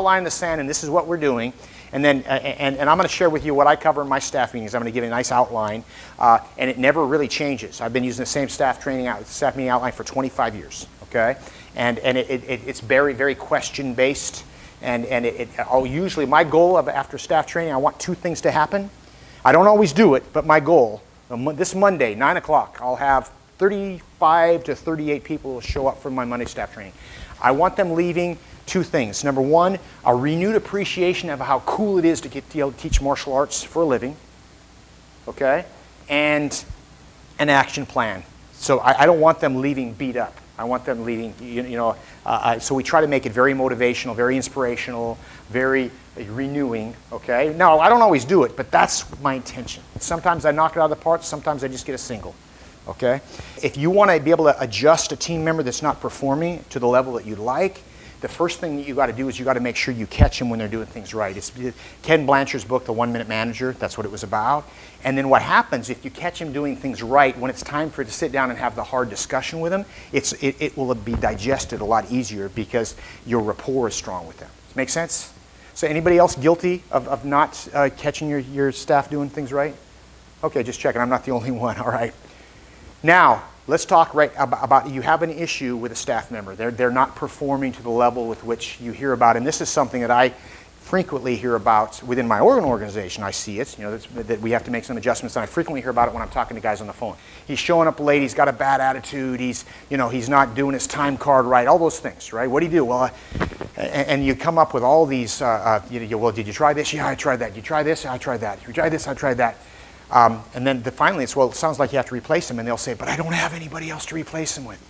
line in the sand, and this is what we're doing. And then, and I'm going to share with you what I cover in my staff meetings. I'm going to give you a nice outline, and it never really changes. I've been using the same staff meeting outline for 25 years. Okay, and it's very, very question based, and I'll usually, my goal after staff training, I want two things to happen. I don't always do it, but my goal this Monday, 9 o'clock, I'll have 35 to 38 people show up for my Monday staff training. I want them leaving two things. Number one, a renewed appreciation of how cool it is to get to be able to teach martial arts for a living, okay, and an action plan. So I don't want them leaving beat up. I want them leaving, so we try to make it very motivational, very inspirational, very renewing, okay? Now, I don't always do it, but that's my intention. Sometimes I knock it out of the park, sometimes I just get a single, okay? If you want to be able to adjust a team member that's not performing to the level that you'd like, the first thing that you got to do is you got to make sure you catch them when they're doing things right. It's Ken Blanchard's book, The 1 Minute Manager, that's what it was about. And then what happens if you catch them doing things right, when it's time for it to sit down and have the hard discussion with them, it will be digested a lot easier because your rapport is strong with them. Does it make sense? So anybody else guilty of not catching your staff doing things right? Okay, just checking. I'm not the only one. All right. Now, let's talk about you have an issue with a staff member. They're not performing to the level with which you hear about. And this is something that I frequently hear about within my organization. I see it, that we have to make some adjustments, and I frequently hear about it when I'm talking to guys on the phone. He's showing up late, he's got a bad attitude, he's not doing his time card right, all those things, right? What do you do? Well, and you come up with all these, well, did you try this? Yeah, I tried that. Did you try this? I tried that. Did you try this? I tried that. And then finally it's, well, it sounds like you have to replace him, and they'll say, but I don't have anybody else to replace him with,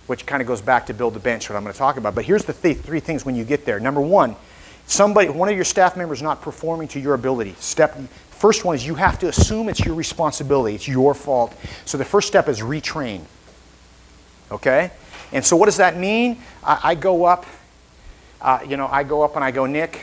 which kind of goes back to build the bench, what I'm going to talk about. But here's the three things when you get there. Number one, one of your staff members not performing to your ability. First one is you have to assume it's your responsibility, it's your fault. So the first step is retrain, okay? And so what does that mean? I go up, and I go, Nick,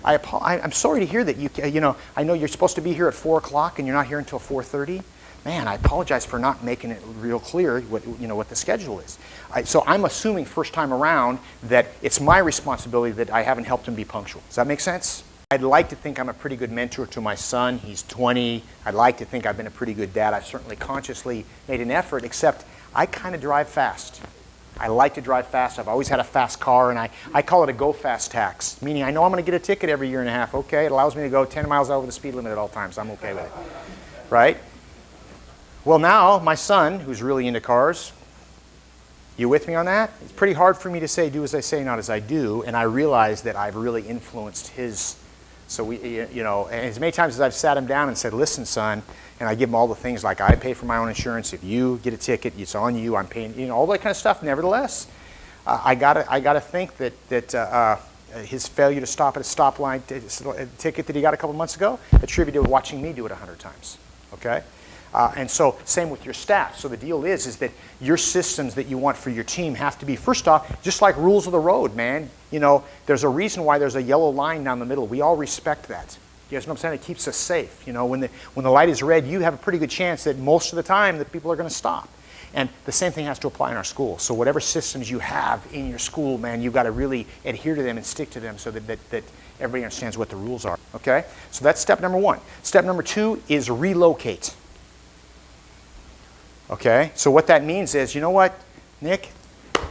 I'm sorry to hear that I know you're supposed to be here at 4 o'clock and you're not here until 4:30. Man, I apologize for not making it real clear what the schedule is. So I'm assuming first time around that it's my responsibility that I haven't helped him be punctual. Does that make sense? I'd like to think I'm a pretty good mentor to my son. He's 20. I'd like to think I've been a pretty good dad. I've certainly consciously made an effort, except I kind of drive fast. I like to drive fast. I've always had a fast car, and I call it a go fast tax, meaning I know I'm going to get a ticket every year and a half. Okay, it allows me to go 10 miles over the speed limit at all times. I'm okay with it, right? Well, now my son, who's really into cars, you with me on that? It's pretty hard for me to say, do as I say, not as I do, and I realize that I've really influenced his. So and as many times as I've sat him down and said, listen, son, and I give him all the things like I pay for my own insurance. If you get a ticket, it's on you. I'm paying, all that kind of stuff. Nevertheless, I gotta think that his failure to stop at a stoplight ticket that he got a couple months ago attributed to watching me do it 100 times. Okay. And so same with your staff. So the deal is that your systems that you want for your team have to be, first off, just like rules of the road, man. There's a reason why there's a yellow line down the middle. We all respect that. You guys know what I'm saying? It keeps us safe. When the light is red, you have a pretty good chance that most of the time that people are going to stop. And the same thing has to apply in our school. So whatever systems you have in your school, man, you've got to really adhere to them and stick to them so that everybody understands what the rules are. Okay? So that's step number one. Step number two is relocate. Okay, so what that means is, you know what, Nick,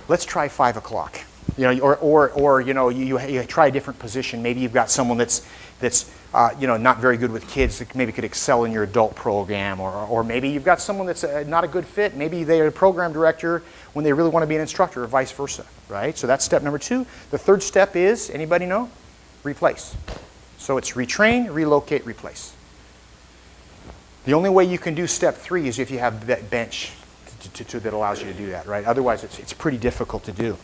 let's try 5 o'clock. Or you try a different position. Maybe you've got someone that's not very good with kids that maybe could excel in your adult program, or maybe you've got someone that's not a good fit. Maybe they're a program director when they really want to be an instructor, or vice versa, right? So that's step number two. The third step is, anybody know? Replace. So it's retrain, relocate, replace. The only way you can do step three is if you have that bench that allows you to do that, right? Otherwise, it's pretty difficult to do.